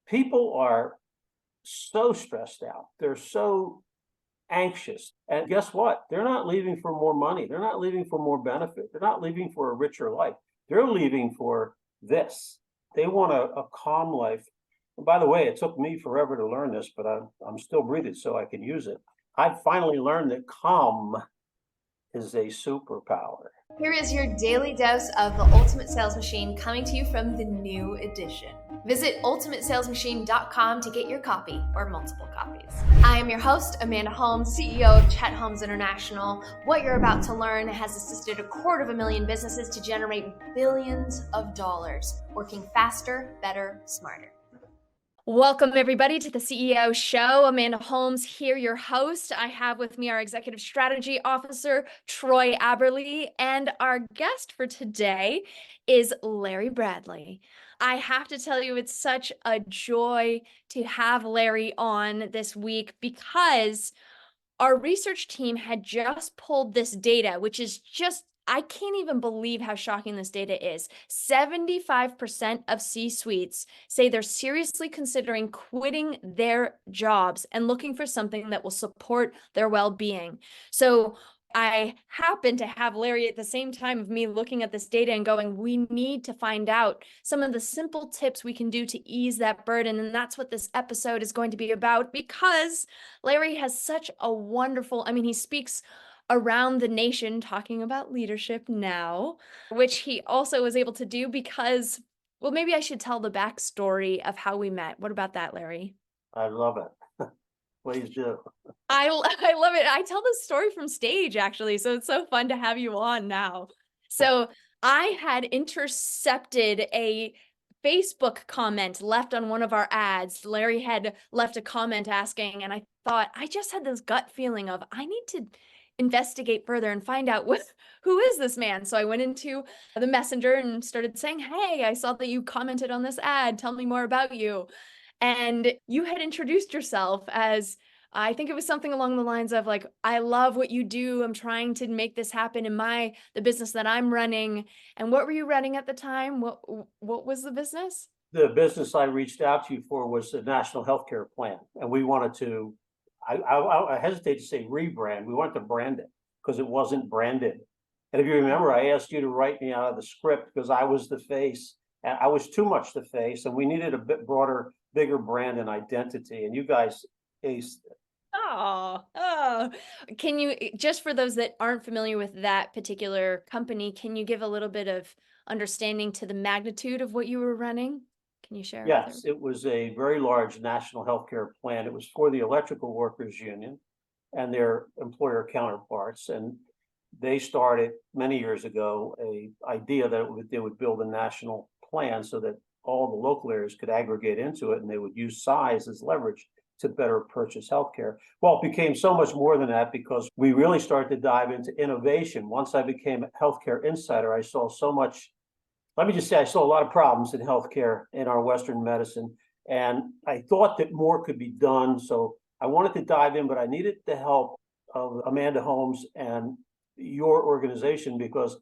People are so stressed out. They're so anxious. And guess what? They're not leaving for more money. They're not leaving for more benefit. They're not leaving for a richer life. They're leaving for this. They want a calm life. And by the way, it took me forever to learn this, but I'm still breathing so I can use it. I've finally learned that calm is a superpower. Here is your daily dose of the Ultimate Sales Machine coming to you from the new edition. Visit ultimatesalesmachine.com to get your copy or multiple copies. I am your host, Amanda Holmes, CEO of Chet Holmes International. What you're about to learn has assisted 250,000 businesses to generate billions of dollars, working faster, better, smarter. Welcome, everybody, to the CEO Show. Amanda Holmes here, your host. I have with me our Executive Strategy Officer, Troy Aberle, and our guest for today is Larry Bradley. I have to tell you, it's such a joy to have Larry on this week because our research team had just pulled this data, which is just, I can't even believe how shocking this data is. 75% of C-suites say they're seriously considering quitting their jobs and looking for something that will support their well-being. So I happen to have Larry at the same time of me looking at this data and going, we need to find out some of the simple tips we can do to ease that burden. And that's what this episode is going to be about, because Larry has such a wonderful, he speaks around the nation talking about leadership now, which he also was able to do because, well, maybe I should tell the backstory of how we met. What about that, Larry? I love it. Please do. I love it. I tell this story from stage, actually, so it's so fun to have you on now. So I had intercepted a Facebook comment left on one of our ads. Larry had left a comment asking, and I thought, I just had this gut feeling of, I need to investigate further and find out who is this man. So I went into the messenger and started saying, hey, I saw that you commented on this ad. Tell me more about you. And you had introduced yourself as, I think it was something along the lines of like, I love what you do. I'm trying to make this happen in the business that I'm running. And what were you running at the time? What was the business? The business I reached out to you for was the National Healthcare Plan. And we wanted to, I hesitate to say rebrand. We wanted to brand it because it wasn't branded. And if you remember, I asked you to write me out of the script because I was the face and I was too much the face. And we needed a bit broader, bigger brand and identity. And you guys aced it. Oh, can you, just for those that aren't familiar with that particular company, can you give a little bit of understanding to the magnitude of what you were running? Can you share? Yes, it was a very large national healthcare plan. It was for the Electrical Workers Union and their employer counterparts. And they started many years ago a idea that they would build a national plan so that all the local areas could aggregate into it, and they would use size as leverage to better purchase healthcare. Well, it became so much more than that because we really started to dive into innovation. Once I became a healthcare insider, I saw so much. Let me just say, I saw a lot of problems in healthcare in our Western medicine, and I thought that more could be done. So I wanted to dive in, but I needed the help of Amanda Holmes and your organization because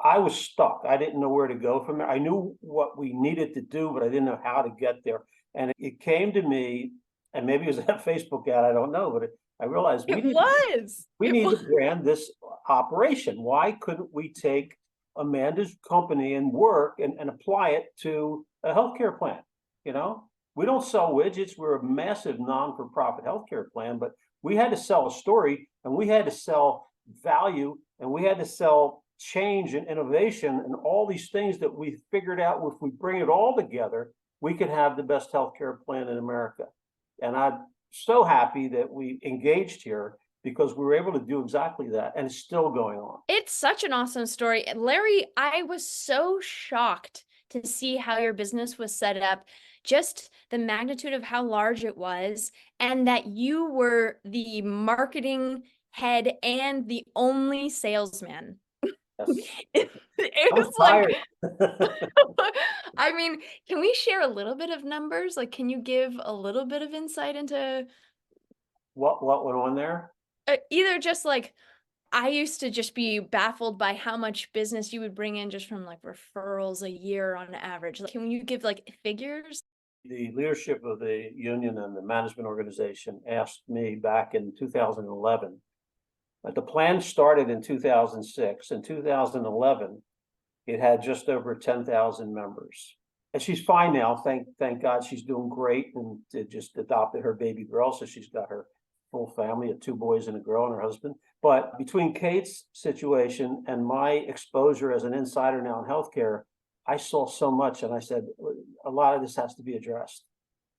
I was stuck. I didn't know where to go from there. I knew what we needed to do, but I didn't know how to get there. And it came to me, and maybe it was that Facebook ad, I don't know, but I realized we need to brand this operation. Why couldn't we take Amanda's company and work and apply it to a healthcare plan? You know, we don't sell widgets. We're a massive non-for-profit healthcare plan, but we had to sell a story, and we had to sell value, and we had to sell change and innovation and all these things that we figured out. If we bring it all together, we could have the best healthcare plan in America. And I'm so happy that we engaged here because we were able to do exactly that, and it's still going on. It's such an awesome story. Larry, I was so shocked to see how your business was set up, just the magnitude of how large it was, and that you were the marketing head and the only salesman. Yes. It was like, can we share a little bit of numbers? Like, can you give a little bit of insight into what went on there? Either just like, I used to just be baffled by how much business you would bring in just from like referrals a year on average. Like, can you give like figures? The leadership of the union and the management organization asked me back in 2011. The plan started in 2006. In 2011, it had just over 10,000 members. And she's fine now. Thank God she's doing great, and just adopted her baby girl. So she's got her full family of 2 boys and a girl and her husband. But between Kate's situation and my exposure as an insider now in healthcare, I saw so much, and I said, a lot of this has to be addressed.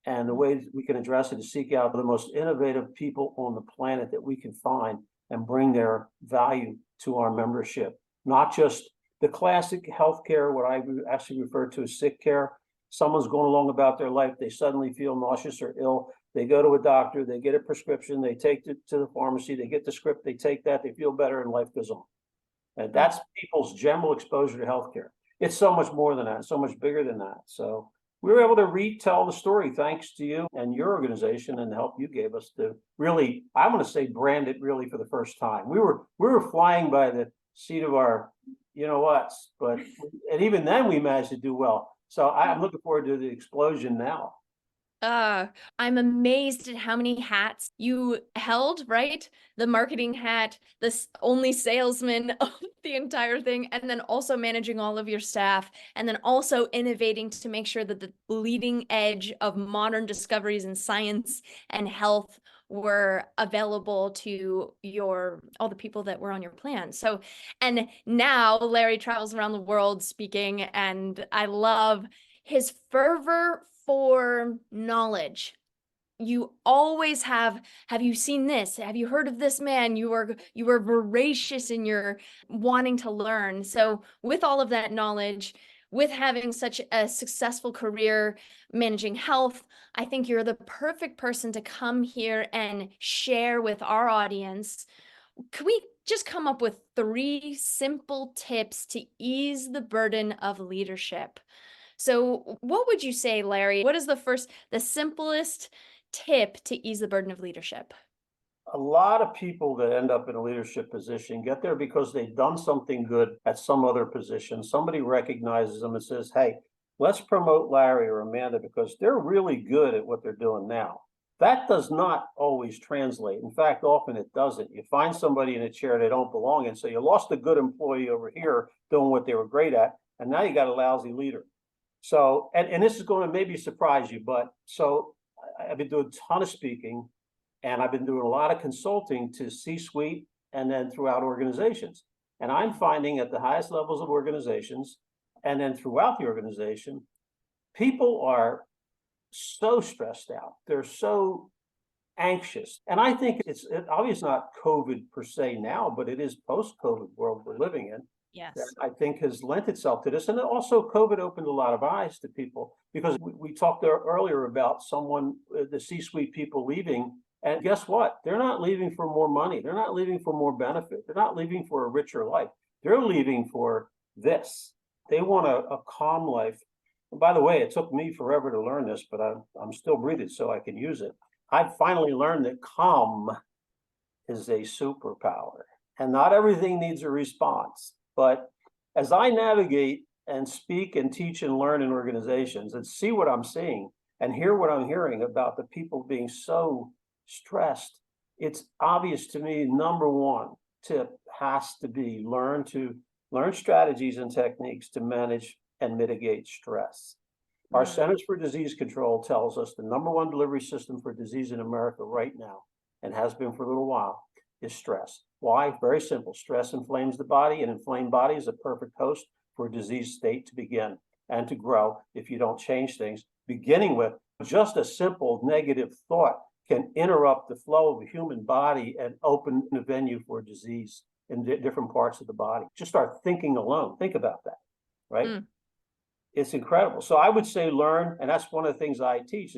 And the way we can address it is seek out the most innovative people on the planet that we can find and bring their value to our membership. Not just the classic healthcare, what I actually refer to as sick care. Someone's going along about their life, they suddenly feel nauseous or ill. They go to a doctor, they get a prescription, they take it to the pharmacy, they get the script, they take that, they feel better, and life goes on. And that's people's general exposure to healthcare. It's so much more than that, so much bigger than that. So we were able to retell the story thanks to you and your organization and the help you gave us to really, I want to say, brand it really for the first time. We were flying by the seat of our you know what, but and even then we managed to do well. So I'm looking forward to the explosion now. I'm amazed at how many hats you held, right? The marketing hat, only salesman of the entire thing, and then also managing all of your staff, and then also innovating to make sure that the bleeding edge of modern discoveries in science and health were available to all the people that were on your plan. So, and now Larry travels around the world speaking, and I love his fervor for knowledge. You always have you seen this? Have you heard of this man? You are voracious in your wanting to learn. So with all of that knowledge, with having such a successful career managing health, I think you're the perfect person to come here and share with our audience. Could we just come up with 3 simple tips to ease the burden of leadership? So what would you say, Larry? What is the simplest tip to ease the burden of leadership? A lot of people that end up in a leadership position get there because they've done something good at some other position. Somebody recognizes them and says, hey, let's promote Larry or Amanda because they're really good at what they're doing now. That does not always translate. In fact, often it doesn't. You find somebody in a chair they don't belong in. So you lost a good employee over here doing what they were great at, and now you got a lousy leader. So, and this is going to maybe surprise you, but so I've been doing a ton of speaking, and I've been doing a lot of consulting to C-suite and then throughout organizations. And I'm finding at the highest levels of organizations and then throughout the organization, people are so stressed out. They're so anxious. And I think it's obviously not COVID per se now, but it is post-COVID world we're living in. Yes. That I think has lent itself to this. And also COVID opened a lot of eyes to people because we talked there earlier about the C-suite people leaving. And guess what? They're not leaving for more money. They're not leaving for more benefit. They're not leaving for a richer life. They're leaving for this. They want a calm life. And by the way, it took me forever to learn this, but I'm still breathing so I can use it. I've finally learned that calm is a superpower and not everything needs a response. But as I navigate and speak and teach and learn in organizations and see what I'm seeing and hear what I'm hearing about the people being so stressed, it's obvious to me, number one tip has to be learn strategies and techniques to manage and mitigate stress. Our Centers for Disease Control tells us the number one delivery system for disease in America right now, and has been for a little while, is stress. Why? Very simple. Stress inflames the body, and inflamed body is a perfect host for a disease state to begin and to grow if you don't change things. Beginning with just a simple negative thought can interrupt the flow of the human body and open the venue for disease in different parts of the body. Just start thinking alone. Think about that, right? It's incredible. So I would say learn, and that's one of the things I teach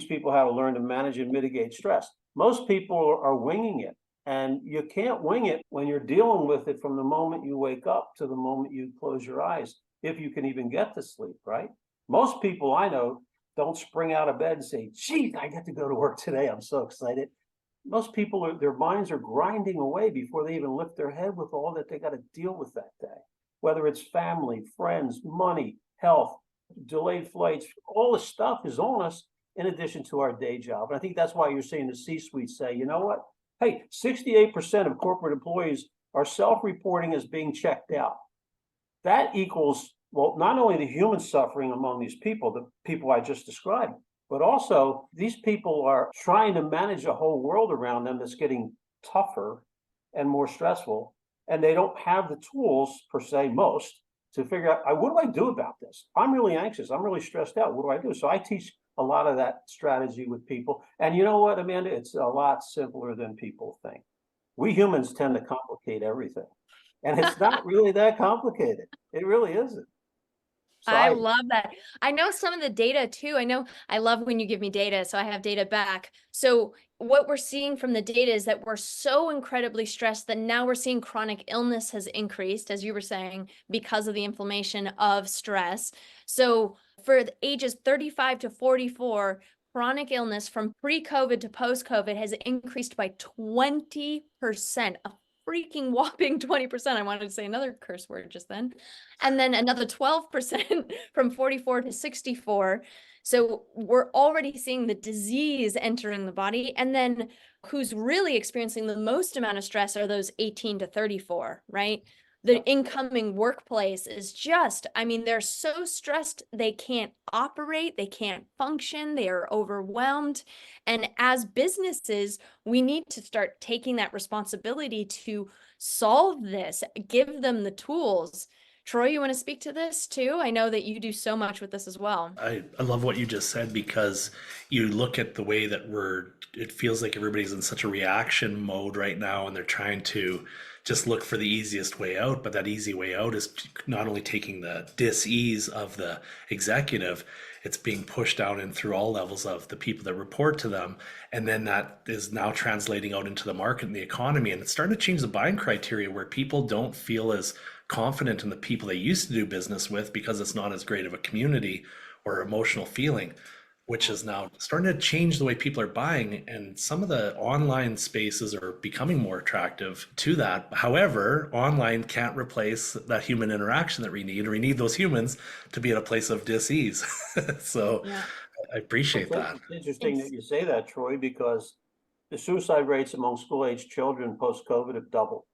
people how to learn to manage and mitigate stress. Most people are winging it. And you can't wing it when you're dealing with it from the moment you wake up to the moment you close your eyes, if you can even get to sleep, right? Most people I know don't spring out of bed and say, geez, I get to go to work today. I'm so excited. Most people, their minds are grinding away before they even lift their head with all that they got to deal with that day, whether it's family, friends, money, health, delayed flights, all this stuff is on us in addition to our day job. And I think that's why you're seeing the C-suite say, you know what? Hey, 68% of corporate employees are self-reporting as being checked out. That equals, well, not only the human suffering among these people, the people I just described, but also these people are trying to manage a whole world around them that's getting tougher and more stressful. And they don't have the tools, per se, most, to figure out, what do I do about this? I'm really anxious. I'm really stressed out. What do I do? So I teach a lot of that strategy with people. And you know what, Amanda? It's a lot simpler than people think. We humans tend to complicate everything. And it's not really that complicated. It really isn't. So I love that. I know some of the data too. I love when you give me data, so I have data back. So what we're seeing from the data is that we're so incredibly stressed that now we're seeing chronic illness has increased, as you were saying, because of the inflammation of stress. So for the ages 35 to 44, chronic illness from pre-COVID to post-COVID has increased by 20%, a freaking whopping 20%. I wanted to say another curse word just then. And then another 12% from 44 to 64. So we're already seeing the disease entering the body. And then who's really experiencing the most amount of stress are those 18 to 34, right? The incoming workplace is just, I mean, they're so stressed, they can't operate, they can't function, they are overwhelmed. And as businesses, we need to start taking that responsibility to solve this, give them the tools. Troy, you want to speak to this too? I know that you do so much with this as well. I love what you just said, because you look at the way that it feels like everybody's in such a reaction mode right now, and they're trying to just look for the easiest way out. But that easy way out is not only taking the dis-ease of the executive, it's being pushed down and through all levels of the people that report to them. And then that is now translating out into the market and the economy. And it's starting to change the buying criteria, where people don't feel as confident in the people they used to do business with, because it's not as great of a community or emotional feeling, which is now starting to change the way people are buying. And some of the online spaces are becoming more attractive to that. However, online can't replace that human interaction that we need, or we need those humans to be at a place of dis-ease. So Yeah. I appreciate that. It's interesting that you say that, Troy, because the suicide rates among school-age children post-COVID have doubled.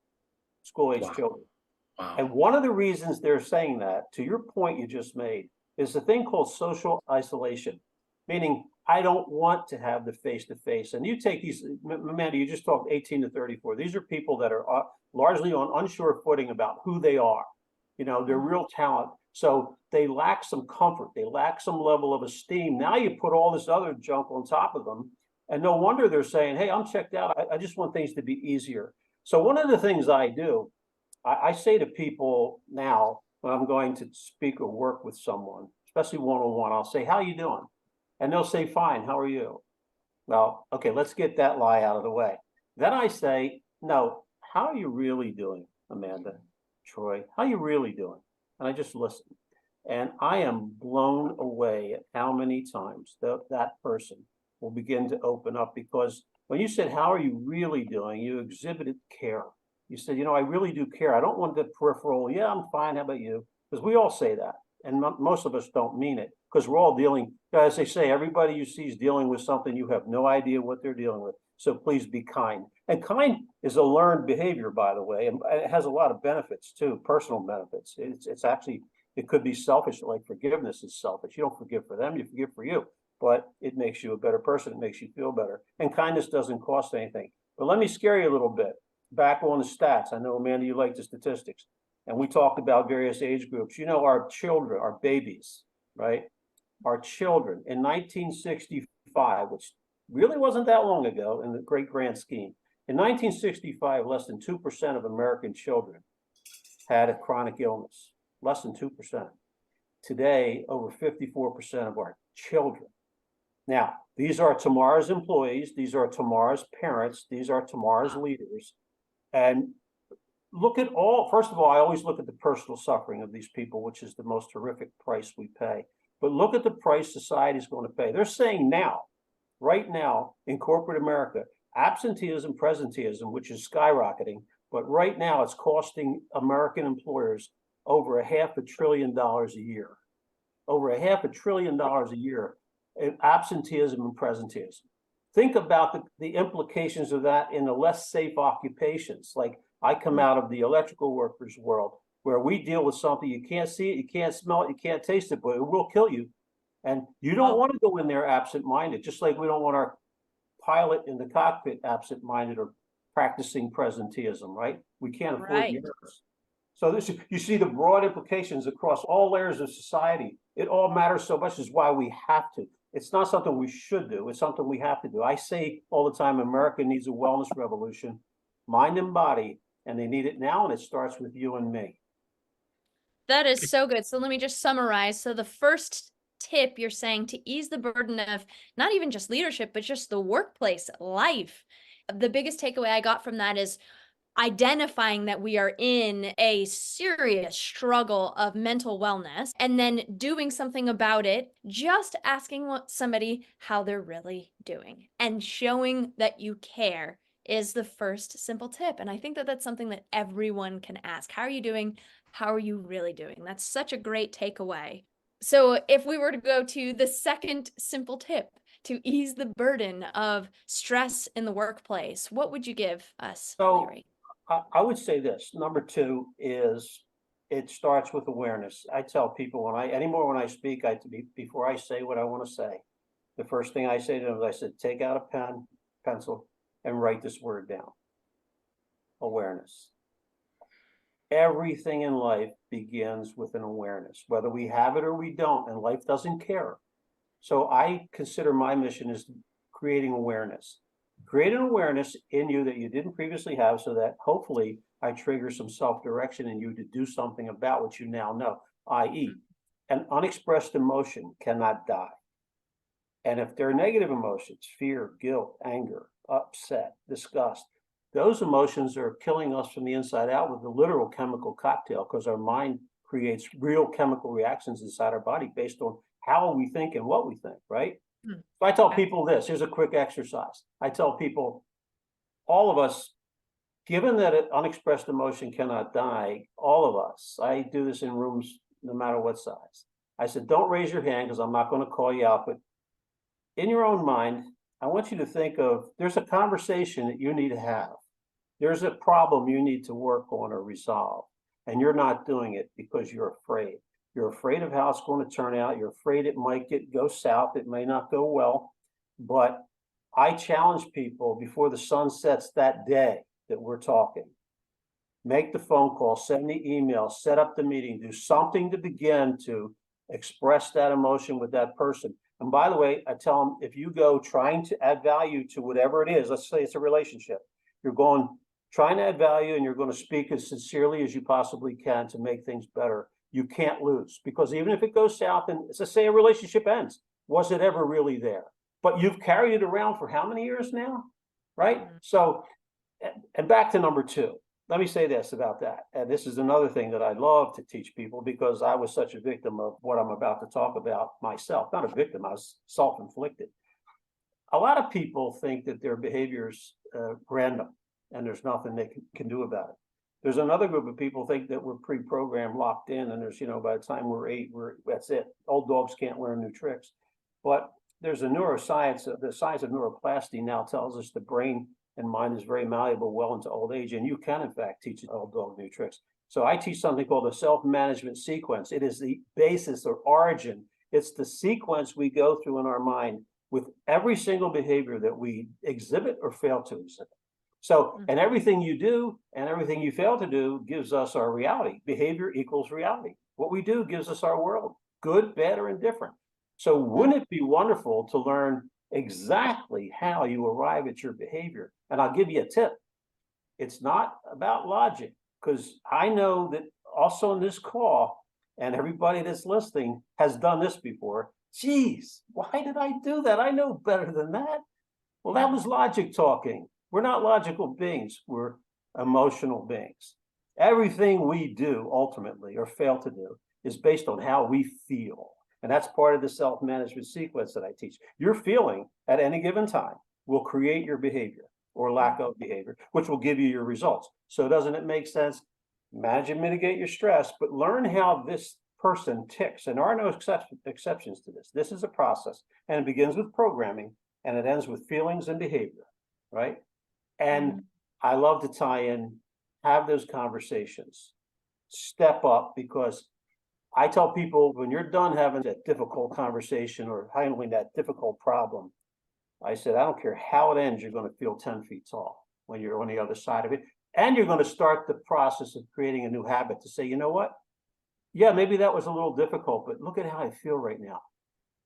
School-age Wow. children. Wow. And one of the reasons they're saying that, to your point you just made, is the thing called social isolation, meaning I don't want to have the face-to-face. And you take these, Amanda, you just talked 18 to 34. These are people that are largely on unsure footing about who they are. You know, they're real talent. So they lack some comfort. They lack some level of esteem. Now you put all this other junk on top of them. And no wonder they're saying, hey, I'm checked out. I just want things to be easier. So one of the things I do, I say to people now when I'm going to speak or work with someone, especially one-on-one, I'll say, how you doing? And they'll say, fine, how are you? Well, okay, let's get that lie out of the way. Then I say, no, how are you really doing, Amanda, Troy? How are you really doing? And I just listen. And I am blown away at how many times that person will begin to open up, because when you said, how are you really doing? You exhibited care. You said, you know, I really do care. I don't want the peripheral, yeah, I'm fine. How about you? Because we all say that. And most of us don't mean it, because we're all dealing, as they say, everybody you see is dealing with something. You have no idea what they're dealing with. So please be kind. And kind is a learned behavior, by the way, and it has a lot of benefits too, personal benefits. It's actually, it could be selfish, like forgiveness is selfish. You don't forgive for them, you forgive for you. But it makes you a better person. It makes you feel better. And kindness doesn't cost anything. But let me scare you a little bit. Back on the stats. I know, Amanda, you like the statistics. And we talked about various age groups. You know, our children, our babies, right? Our children in 1965, which really wasn't that long ago in the great grand scheme. In 1965, less than 2% of American children had a chronic illness. Less than 2%. Today, over 54% of our children. Now, these are tomorrow's employees. These are tomorrow's parents. These are tomorrow's leaders. And look at all, first of all, I always look at the personal suffering of these people, which is the most horrific price we pay. But look at the price society is going to pay. They're saying now, right now, in corporate America, absenteeism, presenteeism, which is skyrocketing, but right now it's costing American employers over $500 billion a year. over $500 billion a year in absenteeism and presenteeism. Think about the implications of that in the less safe occupations. Like I come out of the electrical workers world where we deal with something, you can't see it, you can't smell it, you can't taste it, but it will kill you. And you don't want to go in there absent-minded, just like we don't want our pilot in the cockpit absent-minded or practicing presenteeism, right? We can't afford Right. the errors. So this, you see the broad implications across all layers of society. It all matters so much, is why we have to. It's not something we should do. It's something we have to do. I say all the time, America needs a wellness revolution, mind and body, and they need it now, and it starts with you and me. That is so good. So let me just summarize. So the first tip you're saying to ease the burden of not even just leadership, but just the workplace life. The biggest takeaway I got from that is identifying that we are in a serious struggle of mental wellness and then doing something about it, just asking somebody how they're really doing and showing that you care is the first simple tip. And I think that that's something that everyone can ask. How are you doing? How are you really doing? That's such a great takeaway. So if we were to go to the second simple tip to ease the burden of stress in the workplace, what would you give us, So Larry? I would say this. Number two is it starts with awareness. I tell people when I speak, before I say what I want to say, the first thing I say to them is I said, take out a pen, pencil, and write this word down. Awareness. Everything in life begins with an awareness, whether we have it or we don't, and life doesn't care. So I consider my mission is creating awareness. Create an awareness in you that you didn't previously have, so that hopefully I trigger some self-direction in you to do something about what you now know, i.e., an unexpressed emotion cannot die. And if there are negative emotions, fear, guilt, anger, upset, disgust, those emotions are killing us from the inside out with a literal chemical cocktail, because our mind creates real chemical reactions inside our body based on how we think and what we think, right? So I tell people this, here's a quick exercise. I tell people, all of us, given that an unexpressed emotion cannot die, all of us, I do this in rooms no matter what size. I said, don't raise your hand because I'm not going to call you out, but in your own mind, I want you to think of, there's a conversation that you need to have. There's a problem you need to work on or resolve, and you're not doing it because you're afraid. You're afraid of how it's going to turn out. You're afraid it might go south. It may not go well. But I challenge people before the sun sets that day that we're talking. Make the phone call, send the email, set up the meeting, do something to begin to express that emotion with that person. And by the way, I tell them, if you go trying to add value to whatever it is, let's say it's a relationship, you're trying to add value and you're going to speak as sincerely as you possibly can to make things better. You can't lose, because even if it goes south and let's say a relationship ends, was it ever really there? But you've carried it around for how many years now, right? So, and back to number two, let me say this about that. And this is another thing that I love to teach people, because I was such a victim of what I'm about to talk about myself. Not a victim, I was self-inflicted. A lot of people think that their behavior's random and there's nothing they can do about it. There's another group of people think that we're pre-programmed, locked in, and there's, by the time we're 8, that's it. Old dogs can't learn new tricks. But there's a neuroscience, the science of neuroplasty now tells us the brain and mind is very malleable well into old age, and you can in fact teach an old dog new tricks. So I teach something called the self-management sequence. It is the basis or origin. It's the sequence we go through in our mind with every single behavior that we exhibit or fail to exhibit. So, and everything you do and everything you fail to do gives us our reality. Behavior equals reality. What we do gives us our world, good, bad, or indifferent. So wouldn't it be wonderful to learn exactly how you arrive at your behavior? And I'll give you a tip. It's not about logic, because I know that also in this call, and everybody that's listening has done this before. Geez, why did I do that? I know better than that. Well, that was logic talking. We're not logical beings. We're emotional beings. Everything we do ultimately or fail to do is based on how we feel. And that's part of the self-management sequence that I teach. Your feeling at any given time will create your behavior or lack of behavior, which will give you your results. So doesn't it make sense? Manage and mitigate your stress, but learn how this person ticks, and there are no exceptions to this. This is a process, and it begins with programming, and it ends with feelings and behavior, right? And I love to tie in, have those conversations, step up, because I tell people when you're done having that difficult conversation or handling that difficult problem, I said, I don't care how it ends, you're going to feel 10 feet tall when you're on the other side of it. And you're going to start the process of creating a new habit to say, you know what? Yeah, maybe that was a little difficult, but look at how I feel right now.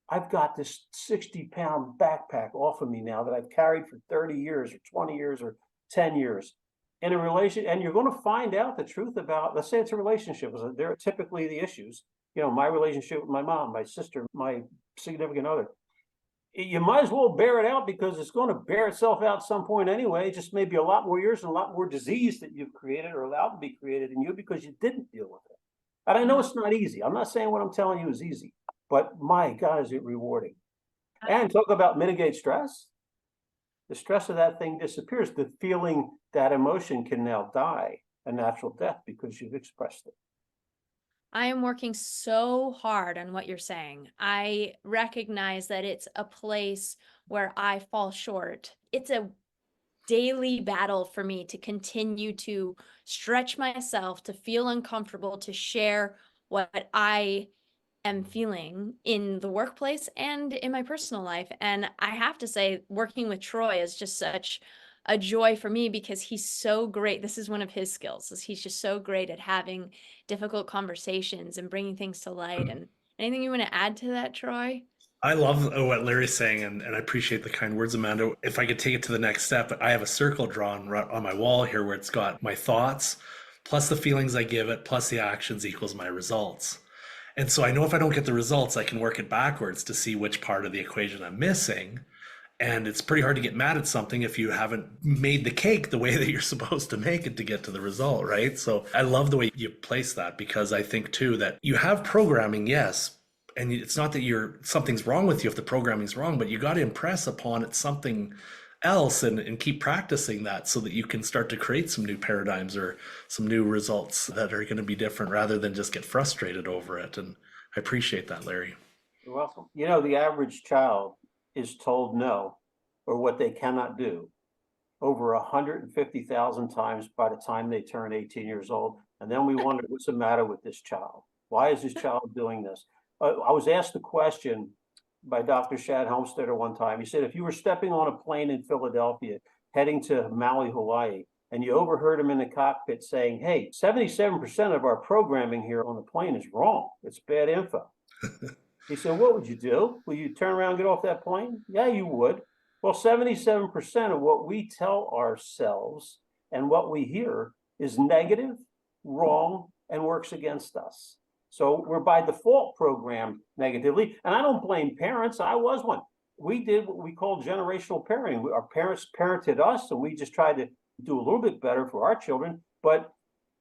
I've got this 60-pound backpack off of me now that I've carried for 30 years or 20 years or 10 years. In a relation, and you're going to find out the truth about, let's say it's a relationship. They're typically the issues. You know, my relationship with my mom, my sister, my significant other. You might as well bear it out, because it's going to bear itself out at some point anyway. Just maybe a lot more years and a lot more disease that you've created or allowed to be created in you because you didn't deal with it. And I know it's not easy. I'm not saying what I'm telling you is easy, but my God, is it rewarding. And talk about mitigate stress. The stress of that thing disappears. The feeling, that emotion can now die a natural death because you've expressed it. I am working so hard on what you're saying. I recognize that it's a place where I fall short. It's a daily battle for me to continue to stretch myself, to feel uncomfortable, to share what I am feeling in the workplace and in my personal life. And I have to say, working with Troy is just such a joy for me because he's so great. This is one of his skills, is he's just so great at having difficult conversations and bringing things to light. And anything you want to add to that, Troy? I love what Larry's saying, and I appreciate the kind words, Amanda. If I could take it to the next step, I have a circle drawn right on my wall here where it's got my thoughts, plus the feelings I give it, plus the actions equals my results. And so I know if I don't get the results, I can work it backwards to see which part of the equation I'm missing. And it's pretty hard to get mad at something if you haven't made the cake the way that you're supposed to make it to get to the result, right? So I love the way you place that, because I think too that you have programming, yes, and it's not that something's wrong with you if the programming's wrong, but you got to impress upon it something else and keep practicing that so that you can start to create some new paradigms or some new results that are going to be different, rather than just get frustrated over it. And I appreciate that, Larry. You're welcome. You know, the average child is told no, or what they cannot do, over 150,000 times by the time they turn 18 years old. And then we wonder, what's the matter with this child? Why is this child doing this? I was asked the question by Dr. Shad Homesteader one time. He said, if you were stepping on a plane in Philadelphia heading to Maui, Hawaii, and you overheard him in the cockpit saying, hey, 77% of our programming here on the plane is wrong. It's bad info. He said, what would you do? Will you turn around and get off that plane? Yeah, you would. Well, 77% of what we tell ourselves and what we hear is negative, wrong, and works against us. So we're by default programmed negatively. And I don't blame parents. I was one. We did what we call generational parenting. Our parents parented us, and we just tried to do a little bit better for our children. But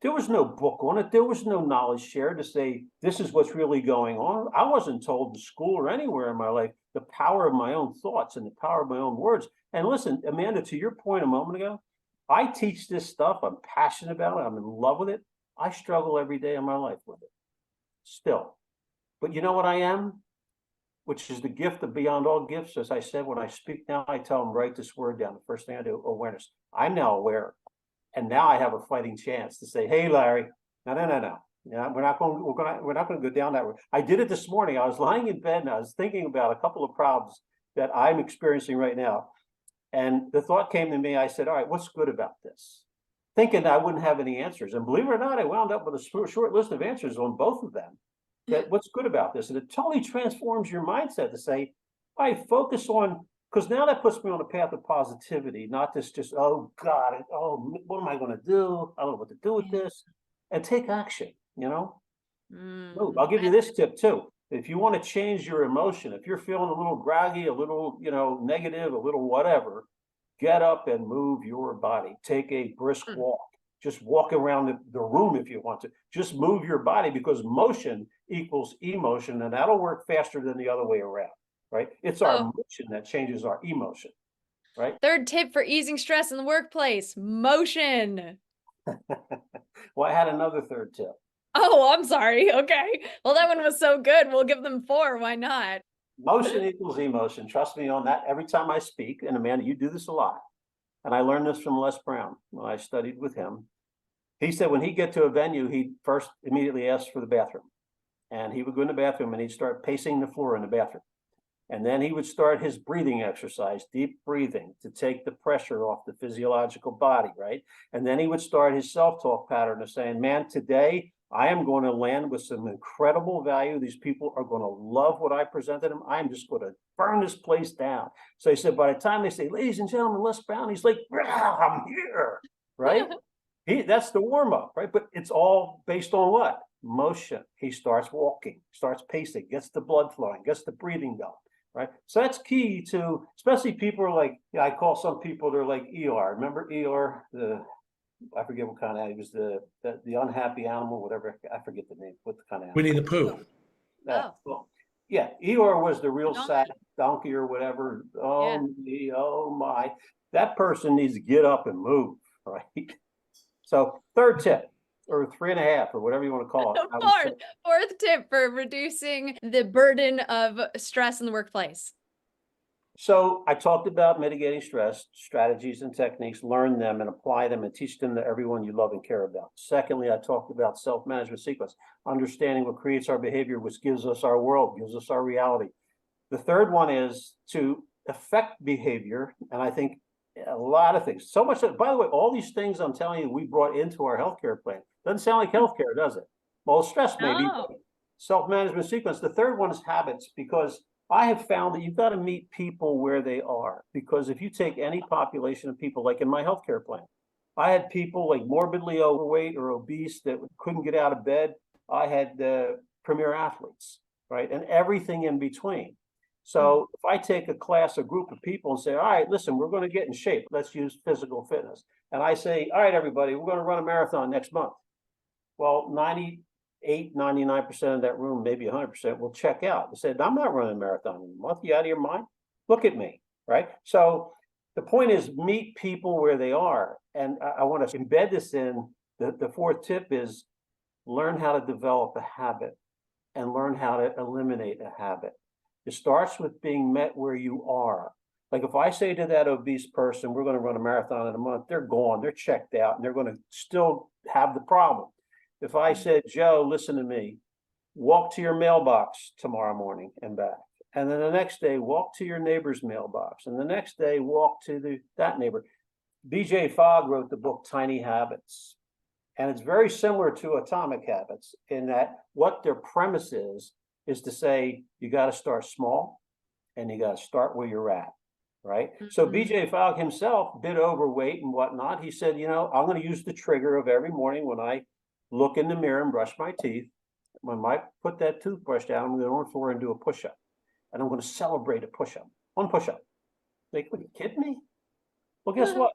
there was no book on it. There was no knowledge shared to say, this is what's really going on. I wasn't told in school or anywhere in my life the power of my own thoughts and the power of my own words. And listen, Amanda, to your point a moment ago, I teach this stuff. I'm passionate about it. I'm in love with it. I struggle every day of my life with it still. But you know what I am? Which is the gift of beyond all gifts. As I said, when I speak now, I tell them, write this word down. The first thing I do, awareness. I'm now aware. And now I have a fighting chance to say, hey, Larry, no. We're not going to go down that road. I did it this morning. I was lying in bed and I was thinking about a couple of problems that I'm experiencing right now. And the thought came to me. I said, all right, what's good about this? Thinking I wouldn't have any answers. And believe it or not, I wound up with a short list of answers on both of them. That what's good about this? And it totally transforms your mindset to say, I focus on, because now that puts me on a path of positivity, not this just, oh God, what am I going to do? I don't know what to do with this. And take action, you know? I'll give you this tip too. If you want to change your emotion, if you're feeling a little groggy, a little, negative, a little whatever, get up and move your body. Take a brisk walk. Just walk around the room if you want to. Just move your body, because motion equals emotion, and that'll work faster than the other way around, right? It's our motion that changes our emotion, right? Third tip for easing stress in the workplace, motion. Well, I had another third tip. Oh, I'm sorry. Okay. Well, that one was so good. We'll give them 4. Why not? Motion equals emotion. Trust me on that every time I speak. And Amanda, you do this a lot. And I learned this from Les Brown when I studied with him. He said when he'd get to a venue, he'd first immediately ask for the bathroom. And he would go in the bathroom and he'd start pacing the floor in the bathroom. And then he would start his breathing exercise, deep breathing, to take the pressure off the physiological body, right? And then he would start his self-talk pattern of saying, man, today I am going to land with some incredible value. These people are going to love what I presented them. I'm just going to burn this place down. So he said, by the time they say, ladies and gentlemen, Les Brown, he's like, I'm here, right? That's the warm-up, right? But it's all based on what? Motion. He starts walking, starts pacing, gets the blood flowing, gets the breathing going. Right. So that's key to, especially people are like, yeah, I call some people, they're like ER. Remember ER, I forget what kind of, it was the unhappy animal, whatever. I forget the name, what the kind of animal. Winnie the Pooh. Well, yeah, ER was the real Donkey. sad donkey or whatever. Oh, Yeah. me, oh my. That person needs to get up and move, right? So third tip, or 3.5, or whatever you want to call it. Fourth tip for reducing the burden of stress in the workplace. So I talked about mitigating stress, strategies and techniques, learn them and apply them and teach them to everyone you love and care about. Secondly, I talked about self-management sequence, understanding what creates our behavior, which gives us our world, gives us our reality. The third one is to affect behavior. And I think a lot of things, so much that, by the way, all these things I'm telling you, we brought into our healthcare plan. Doesn't sound like healthcare, does it? Well, stress maybe, No. self-management sequence. The third one is habits, because I have found that you've got to meet people where they are. Because if you take any population of people, like in my healthcare plan, I had people like morbidly overweight or obese that couldn't get out of bed. I had premier athletes, right? And everything in between. So if I take a class, a group of people and say, all right, listen, we're going to get in shape. Let's use physical fitness. And I say, all right, everybody, we're going to run a marathon next month. Well, 99% of that room, maybe 100% will check out and say, I'm not running a marathon in a month. You out of your mind? Look at me, right? So the point is meet people where they are. And I want to embed this in the fourth tip is learn how to develop a habit and learn how to eliminate a habit. It starts with being met where you are. Like if I say to that obese person, we're going to run a marathon in a month, they're gone, they're checked out, and they're going to still have the problem. If I said, Joe, listen to me, walk to your mailbox tomorrow morning and back. And then the next day, walk to your neighbor's mailbox. And the next day, walk to that neighbor. BJ Fogg wrote the book, Tiny Habits. And it's very similar to Atomic Habits in that what their premise is to say, you got to start small and you got to start where you're at, right? So BJ Fogg himself, a bit overweight and whatnot, he said, I'm going to use the trigger of every morning when I look in the mirror and brush my teeth. When I put that toothbrush down, I'm going to go on the floor and do a push-up. And I'm going to celebrate a push-up. One push-up. Like, are you kidding me? Well, guess what?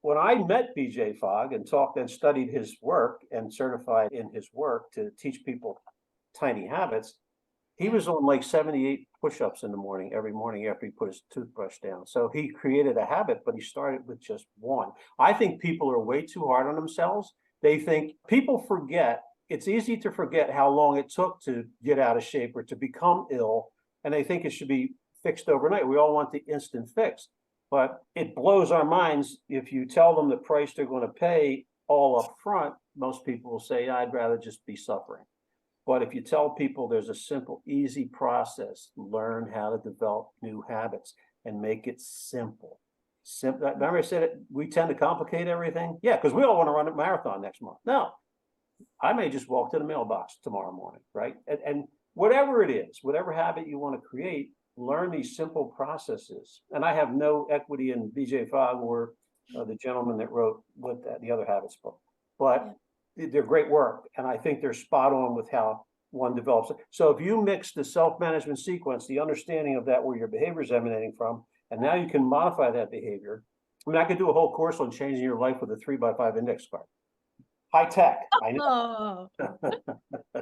When I met BJ Fogg and talked and studied his work and certified in his work to teach people tiny habits, he was on like 78 push-ups in the morning, every morning after he put his toothbrush down. So he created a habit, but he started with just one. I think people are way too hard on themselves. They think people forget, it's easy to forget how long it took to get out of shape or to become ill. And they think it should be fixed overnight. We all want the instant fix, but it blows our minds. If you tell them the price they're going to pay all up front, most people will say, I'd rather just be suffering. But if you tell people there's a simple, easy process, learn how to develop new habits and make it simple. Simple. Remember I said it, we tend to complicate everything? Yeah, because we all want to run a marathon next month. No, I may just walk to the mailbox tomorrow morning, right? And whatever it is, whatever habit you want to create, learn these simple processes. And I have no equity in BJ Fogg or the gentleman that wrote the Other Habits book. But they're great work, and I think they're spot on with how one develops it. So if you mix the self-management sequence, the understanding of that, where your behavior is emanating from, and now you can modify that behavior. I mean, I could do a whole course on changing your life with a 3x5 index card. high tech. I know. Oh,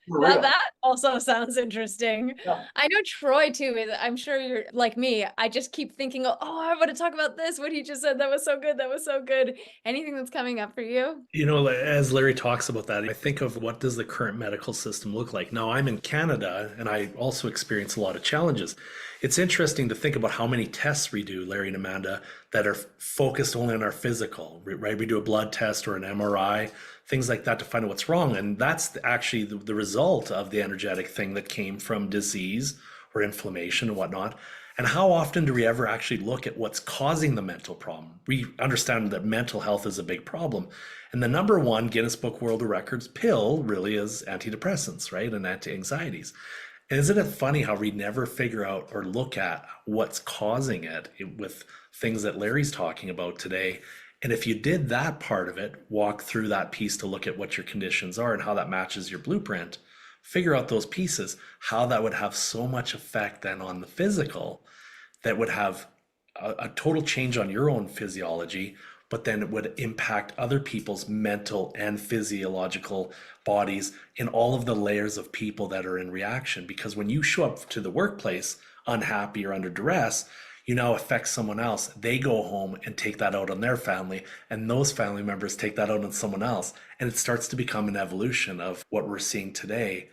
For now real. that also sounds interesting. Yeah. I know Troy too is, I'm sure you're like me. I just keep thinking, oh, I want to talk about this. What he just said, that was so good. That was so good. Anything that's coming up for you? You know, as Larry talks about that, I think of what does the current medical system look like? Now, I'm in Canada and I also experience a lot of challenges. It's interesting to think about how many tests we do, Larry and Amanda, that are focused only on our physical, right? We do a blood test or an MRI, things like that to find out what's wrong. And that's actually the result of the energetic thing that came from disease or inflammation and whatnot. And how often do we ever actually look at what's causing the mental problem? We understand that mental health is a big problem. And the number one Guinness Book World Records pill really is antidepressants, right? And anti-anxieties. And isn't it funny how we never figure out or look at what's causing it with things that Larry's talking about today? And if you did that part of it, walk through that piece to look at what your conditions are and how that matches your blueprint, figure out those pieces, how that would have so much effect then on the physical that would have a total change on your own physiology, but then it would impact other people's mental and physiological bodies in all of the layers of people that are in reaction. Because when you show up to the workplace unhappy or under duress, you now affect someone else. They go home and take that out on their family, and those family members take that out on someone else. And it starts to become an evolution of what we're seeing today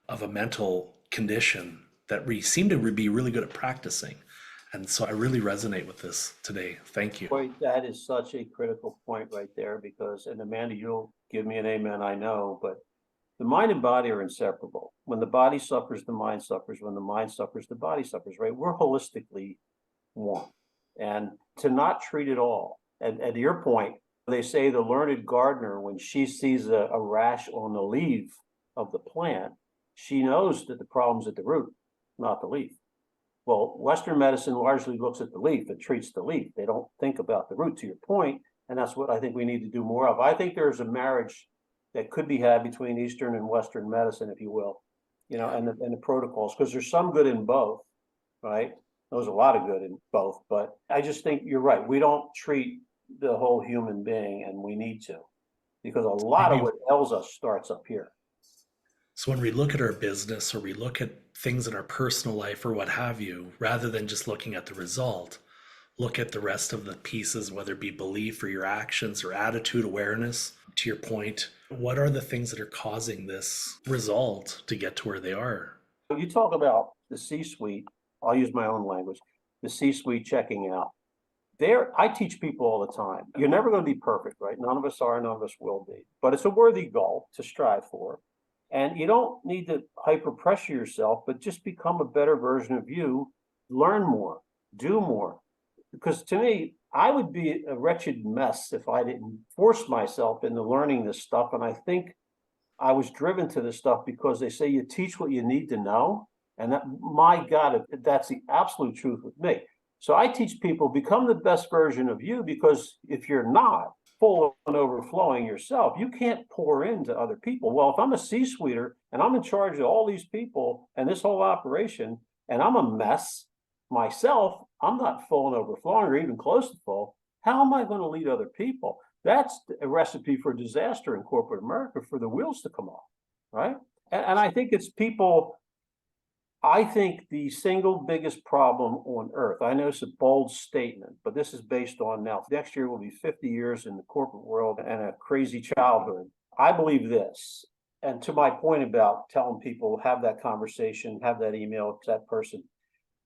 of a mental condition that we seem to be really good at practicing. And so I really resonate with this today. Thank you. Boy, that is such a critical point right there because, and Amanda, you'll give me an amen, I know, but the mind and body are inseparable. When the body suffers, the mind suffers. When the mind suffers, the body suffers, right? We're holistically one. And to not treat it all, and to your point, they say the learned gardener, when she sees a rash on the leaf of the plant, she knows that the problem's at the root, not the leaf. Well, Western medicine largely looks at the leaf and treats the leaf. They don't think about the root, to your point, and that's what I think we need to do more of. I think there's a marriage that could be had between Eastern and Western medicine, if you will, and the protocols, because there's some good in both, right? There's a lot of good in both, but I just think you're right. We don't treat the whole human being, and we need to, because a lot of what ails us starts up here. So when we look at our business or we look at things in our personal life or what have you, rather than just looking at the result, look at the rest of the pieces, whether it be belief or your actions or attitude, awareness. To your point, what are the things that are causing this result to get to where they are? You talk about the C-suite, I'll use my own language, the C-suite checking out. I teach people all the time. You're never going to be perfect, right? None of us are, none of us will be. But it's a worthy goal to strive for. And you don't need to hyper pressure yourself, but just become a better version of you, learn more, do more. Because to me, I would be a wretched mess if I didn't force myself into learning this stuff. And I think I was driven to this stuff because they say you teach what you need to know. And that, my God, that's the absolute truth with me. So I teach people, become the best version of you, because if you're not full and overflowing yourself, you can't pour into other people. Well, if I'm a C-suiter and I'm in charge of all these people and this whole operation, and I'm a mess myself, I'm not full and overflowing or even close to full, how am I going to lead other people? That's a recipe for disaster in corporate America, for the wheels to come off, right? And I think it's people. I think the single biggest problem on earth, I know it's a bold statement, but this is based on now, next year will be 50 years in the corporate world and a crazy childhood. I believe this, and to my point about telling people, have that conversation, have that email to that person.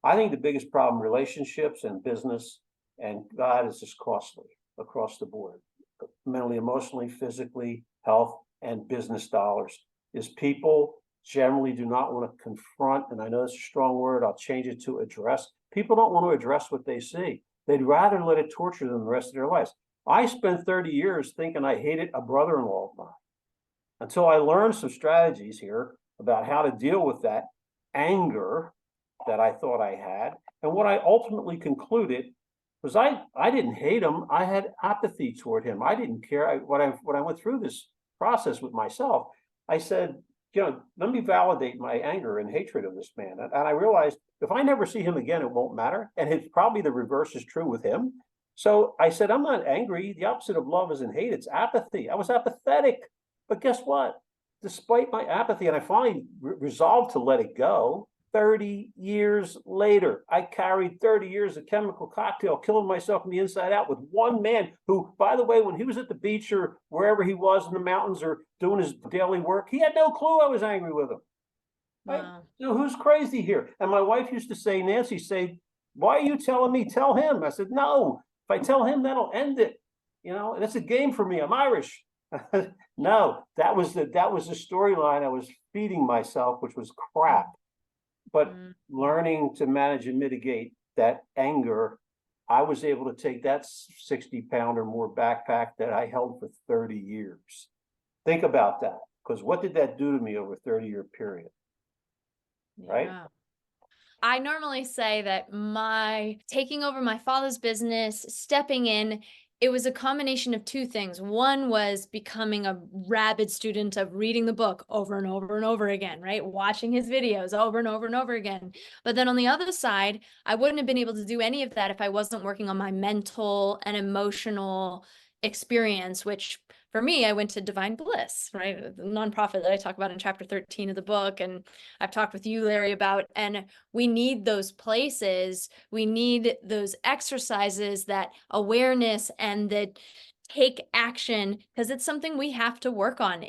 I think the biggest problem, relationships and business and God, is just costly across the board, mentally, emotionally, physically, health, and business dollars, is people generally do not want to confront, and I know it's a strong word, I'll change it to address. People don't want to address what they see. They'd rather let it torture them the rest of their lives. I spent 30 years thinking I hated a brother-in-law of mine until I learned some strategies here about how to deal with that anger that I thought I had. And what I ultimately concluded was I didn't hate him. I had apathy toward him. I didn't care. When I went through this process with myself, I said, let me validate my anger and hatred of this man. And I realized if I never see him again, it won't matter. And it's probably the reverse is true with him. So I said, I'm not angry. The opposite of love isn't hate, it's apathy. I was apathetic. But guess what? Despite my apathy, and I finally resolved to let it go, 30 years later, I carried 30 years of chemical cocktail, killing myself from the inside out with one man who, by the way, when he was at the beach or wherever he was in the mountains or doing his daily work, he had no clue I was angry with him. Right? Wow. So who's crazy here? And my wife used to say, Nancy, say, why are you telling me? Tell him. I said, no, if I tell him, that'll end it. And it's a game for me. I'm Irish. No, that was the storyline I was feeding myself, which was crap. But learning to manage and mitigate that anger, I was able to take that 60-pound or more backpack that I held for 30 years. Think about that, because what did that do to me over a 30-year period? Right? Yeah. I normally say that my taking over my father's business, stepping in, it was a combination of two things. One was becoming a rabid student of reading the book over and over and over again, right? Watching his videos over and over and over again. But then on the other side, I wouldn't have been able to do any of that if I wasn't working on my mental and emotional experience, which for me, I went to Divine Bliss, right? The nonprofit that I talk about in chapter 13 of the book. And I've talked with you, Larry, about, and we need those places. We need those exercises, that awareness and that take action, because it's something we have to work on.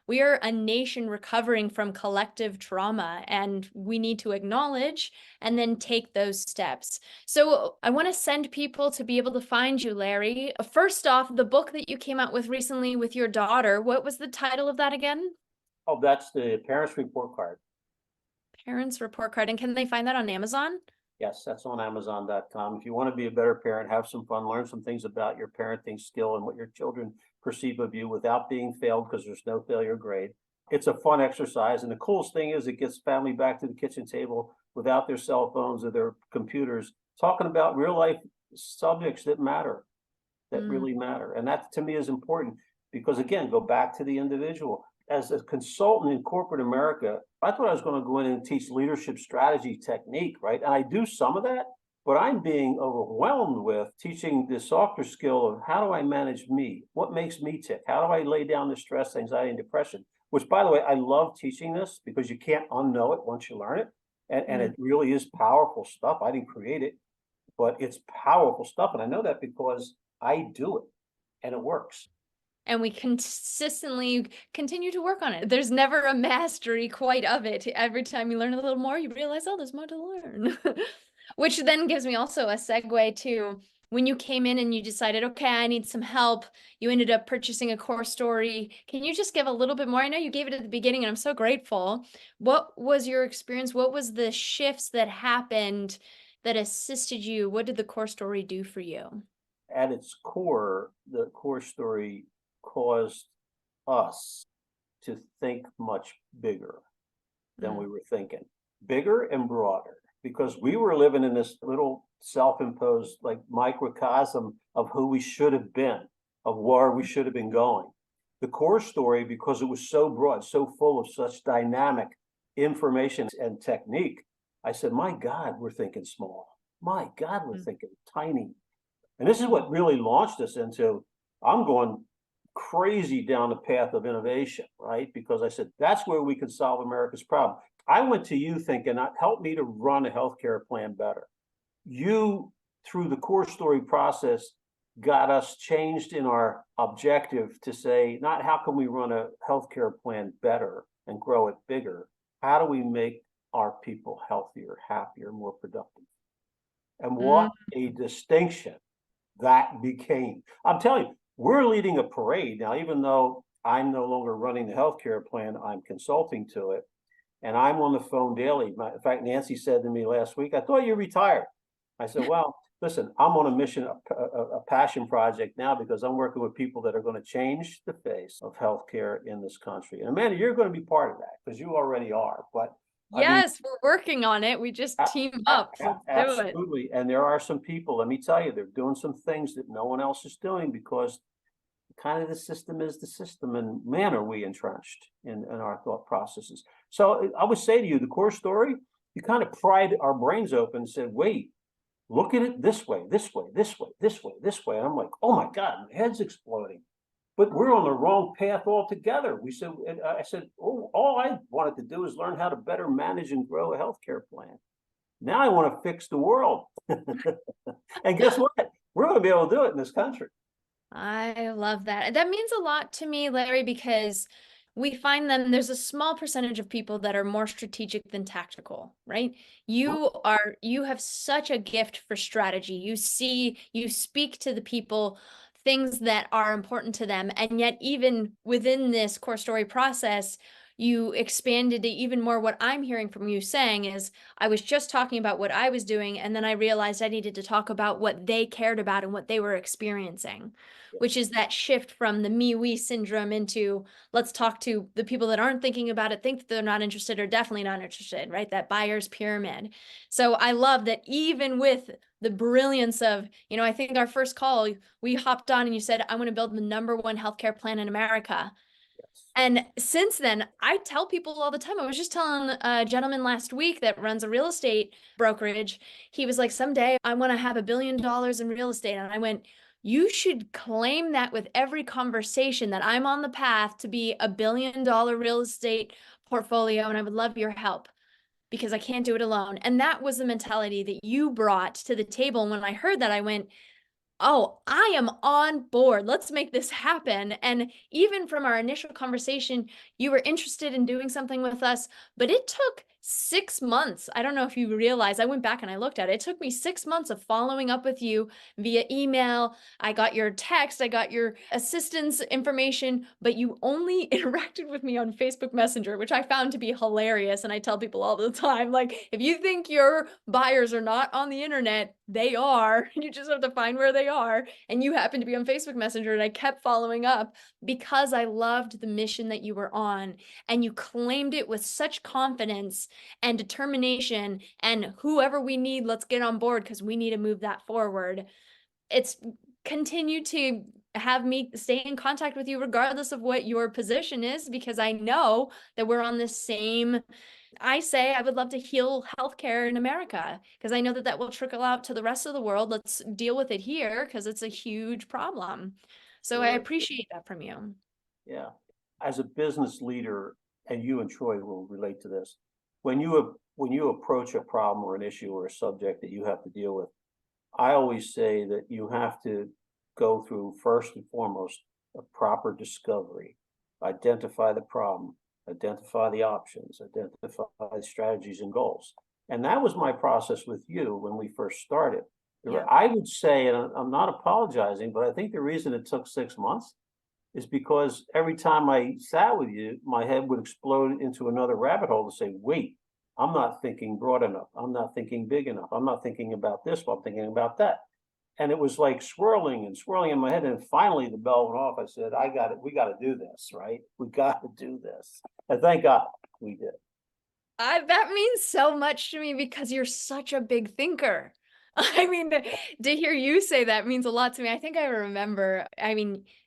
We are a nation recovering from collective trauma, and we need to acknowledge and then take those steps. So I want to send people to be able to find you, Larry. First off, the book that you came out with recently with your daughter, what was the title of that again? Oh, that's the Parents Report Card. Parents Report Card. And can they find that on Amazon? Yes, that's on Amazon.com. If you want to be a better parent, have some fun, learn some things about your parenting skill and what your children perceive of you without being failed, because there's no failure grade. It's a fun exercise. And the coolest thing is it gets family back to the kitchen table without their cell phones or their computers, talking about real life subjects that matter, that really matter. And that to me is important because, again, go back to the individual. As a consultant in corporate America, I thought I was going to go in and teach leadership strategy technique, right? And I do some of that, but I'm being overwhelmed with teaching the softer skill of how do I manage me? What makes me tick? How do I lay down the stress, anxiety, and depression? Which, by the way, I love teaching this because you can't unknow it once you learn it. And it really is powerful stuff. I didn't create it, but it's powerful stuff. And I know that because I do it and it works. And we consistently continue to work on it. There's never a mastery quite of it. Every time you learn a little more, you realize, oh, there's more to learn. Which then gives me also a segue to when you came in and you decided, okay, I need some help. You ended up purchasing a core story. Can you just give a little bit more? I know you gave it at the beginning and I'm so grateful. What was your experience? What was the shifts that happened that assisted you? What did the core story do for you? At its core, the core story caused us to think much bigger than we were thinking, bigger and broader, because we were living in this little self-imposed like microcosm of who we should have been, of where we should have been going. The core story, because it was so broad, so full of such dynamic information and technique, I said, my God, we're thinking small. My God, we're thinking tiny. And this is what really launched us into, I'm going crazy down the path of innovation, right? Because I said, that's where we can solve America's problem. I went to you thinking, help me to run a healthcare plan better. You, through the core story process, got us changed in our objective to say, not how can we run a healthcare plan better and grow it bigger? How do we make our people healthier, happier, more productive? And what a distinction that became. I'm telling you, we're leading a parade now, even though I'm no longer running the healthcare plan, I'm consulting to it. And I'm on the phone daily. In fact, Nancy said to me last week, I thought you retired. I said, well, listen, I'm on a mission, a passion project now because I'm working with people that are going to change the face of healthcare in this country. And Amanda, you're going to be part of that because you already are. But yes, I mean, we're working on it. We just team up. Absolutely. And there are some people, let me tell you, they're doing some things that no one else is doing because kind of the system is the system, and man, are we entrenched in our thought processes. So I would say to you, the core story, you kind of pried our brains open and said, wait, look at it this way, this way, this way, this way, this way. And I'm like, oh my God, my head's exploding. But we're on the wrong path altogether. We said, and I said, oh, all I wanted to do is learn how to better manage and grow a healthcare plan. Now I want to fix the world. And guess what? We're going to be able to do it in this country. I love that. That means a lot to me, Larry, because we find there's a small percentage of people that are more strategic than tactical, right? You have such a gift for strategy. You speak to the people things that are important to them. And yet, even within this core story process, you expanded it even more. What I'm hearing from you saying is, I was just talking about what I was doing, and then I realized I needed to talk about what they cared about and what they were experiencing, which is that shift from the me-we syndrome into let's talk to the people that aren't thinking about it, think that they're not interested or definitely not interested, right? That buyer's pyramid. So I love that even with the brilliance of, I think our first call, we hopped on and you said, I want to build the #1 healthcare plan in America. And since then, I tell people all the time. I was just telling a gentleman last week that runs a real estate brokerage. He was like, someday I want to have $1 billion in real estate. And I went, you should claim that with every conversation that I'm on the path to be $1 billion real estate portfolio. And I would love your help because I can't do it alone. And that was the mentality that you brought to the table. And when I heard that, I went, oh, I am on board. Let's make this happen. And even from our initial conversation, you were interested in doing something with us, but it took 6 months. I don't know if you realize, I went back and I looked at it. It took me 6 months of following up with you via email. I got your text, I got your assistance information, but you only interacted with me on Facebook Messenger, which I found to be hilarious. And I tell people all the time, like, if you think your buyers are not on the internet, they are. You just have to find where they are. And you happen to be on Facebook Messenger. And I kept following up because I loved the mission that you were on. And you claimed it with such confidence and determination. And whoever we need, let's get on board because we need to move that forward. It's continued to have me stay in contact with you regardless of what your position is, because I know that we're on the same. I say I would love to heal healthcare in America because I know that will trickle out to the rest of the world. Let's deal with it here because it's a huge problem. So I appreciate that from you. Yeah. As a business leader, and you and Troy will relate to this, when you approach a problem or an issue or a subject that you have to deal with, I always say that you have to go through, first and foremost, a proper discovery, identify the problem, identify the options, identify the strategies and goals. And that was my process with you when we first started. Yeah. I would say, and I'm not apologizing, but I think the reason it took 6 months is because every time I sat with you, my head would explode into another rabbit hole to say, wait, I'm not thinking broad enough. I'm not thinking big enough. I'm not thinking about this, but I'm thinking about that. And it was like swirling and swirling in my head. And finally the bell went off. I said, I got it. We got to do this, right? We got to do this. And thank God we did. That means so much to me because you're such a big thinker. I mean, to hear you say that means a lot to me. I think I remember,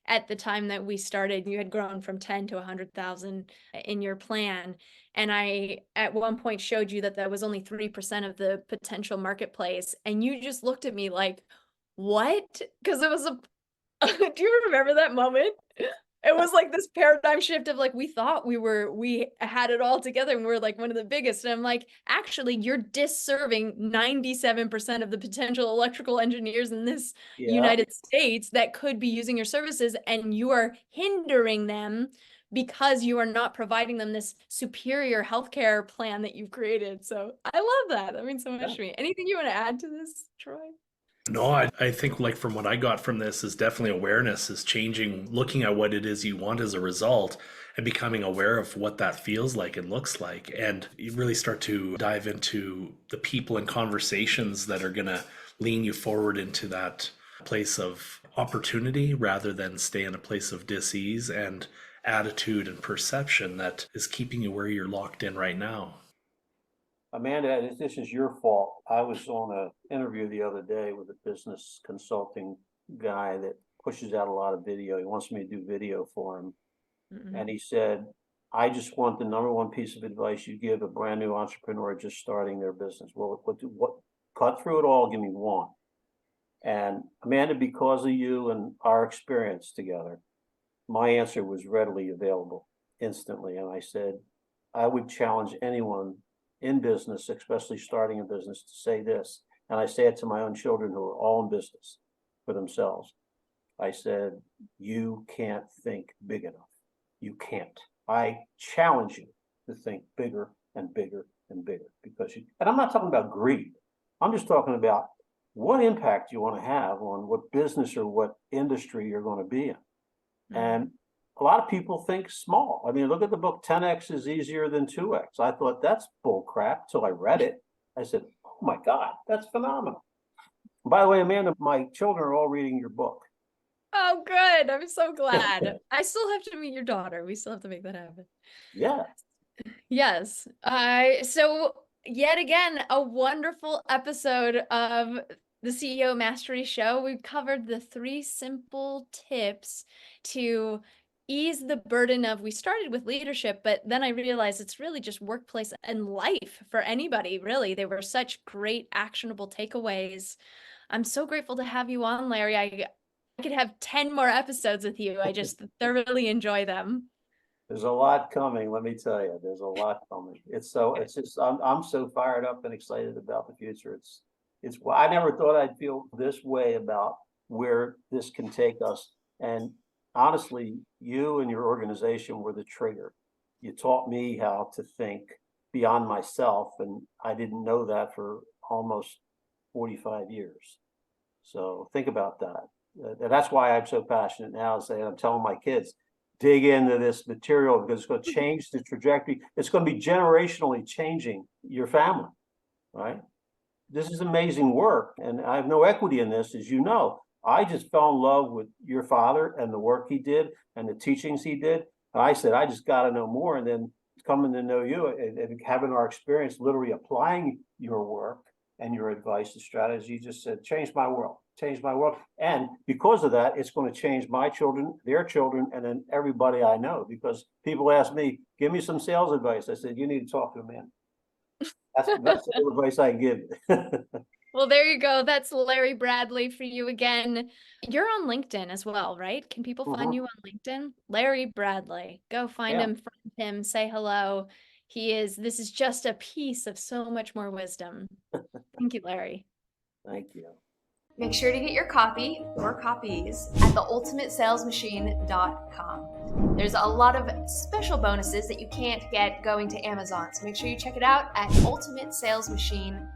at the time that we started, you had grown from 10 to 100,000 in your plan. And I, at one point, showed you that was only 3% of the potential marketplace. And you just looked at me like, what? Because it was do you remember that moment? It was like this paradigm shift of like, we thought we had it all together and we're like one of the biggest. And I'm like, actually, you're disserving 97% of the potential electrical engineers in this United States that could be using your services. And you are hindering them because you are not providing them this superior healthcare plan that you've created. So I love that. That means so much to me. Anything you want to add to this, Troy? No, I think like from what I got from this is definitely awareness is changing, looking at what it is you want as a result and becoming aware of what that feels like and looks like. And you really start to dive into the people and conversations that are going to lean you forward into that place of opportunity rather than stay in a place of dis-ease and attitude and perception that is keeping you where you're locked in right now. Amanda, this is your fault. I was on an interview the other day with a business consulting guy that pushes out a lot of video. He wants me to do video for him. Mm-hmm. And he said, I just want the #1 piece of advice you give a brand new entrepreneur just starting their business. Well, cut through it all, give me one. And Amanda, because of you and our experience together, my answer was readily available instantly. And I said, I would challenge anyone in business, especially starting a business, to say this. And I say it to my own children who are all in business for themselves. I said, you can't think big enough. You can't. I challenge you to think bigger and bigger and bigger, because and I'm not talking about greed. I'm just talking about what impact you want to have on what business or what industry you're going to be in. And a lot of people think small. I mean, look at the book 10X is easier than 2X. I thought that's bull crap till I read it. I said, oh my God, that's phenomenal. By the way, Amanda, my children are all reading your book. Oh, good. I'm so glad. I still have to meet your daughter. We still have to make that happen. Yeah. Yes. So yet again, a wonderful episode of the CEO Mastery Show. We covered the 3 simple tips to ease the burden of, we started with leadership, but then I realized it's really just workplace and life for anybody, really. They were such great actionable takeaways. I'm so grateful to have you on, Larry. I could have 10 more episodes with you. I just thoroughly enjoy them. There's a lot coming, let me tell you. There's a lot coming. It's just I'm so fired up and excited about the future. It's I never thought I'd feel this way about where this can take us. And honestly, you and your organization were the trigger. You taught me how to think beyond myself, and I didn't know that for almost 45 years. So think about that. That's why I'm so passionate now, saying I'm telling my kids, dig into this material because it's going to change the trajectory. It's going to be generationally changing your family, right? This is amazing work, and I have no equity in this, as you know. I just fell in love with your father and the work he did and the teachings he did. And I said, I just got to know more. And then coming to know you and having our experience, literally applying your work and your advice and strategy, just said, change my world. And because of that, it's going to change my children, their children, and then everybody I know. Because people ask me, give me some sales advice. I said, you need to talk to a man. That's the advice I give. Well, there you go. That's Larry Bradley for you again. You're on LinkedIn as well, right? Can people find you on LinkedIn? Larry Bradley. Go find him, friend him, say hello. This is just a piece of so much more wisdom. Thank you, Larry. Thank you. Make sure to get your copy or copies at theultimatesalesmachine.com. There's a lot of special bonuses that you can't get going to Amazon, so make sure you check it out at ultimatesalesmachine.com.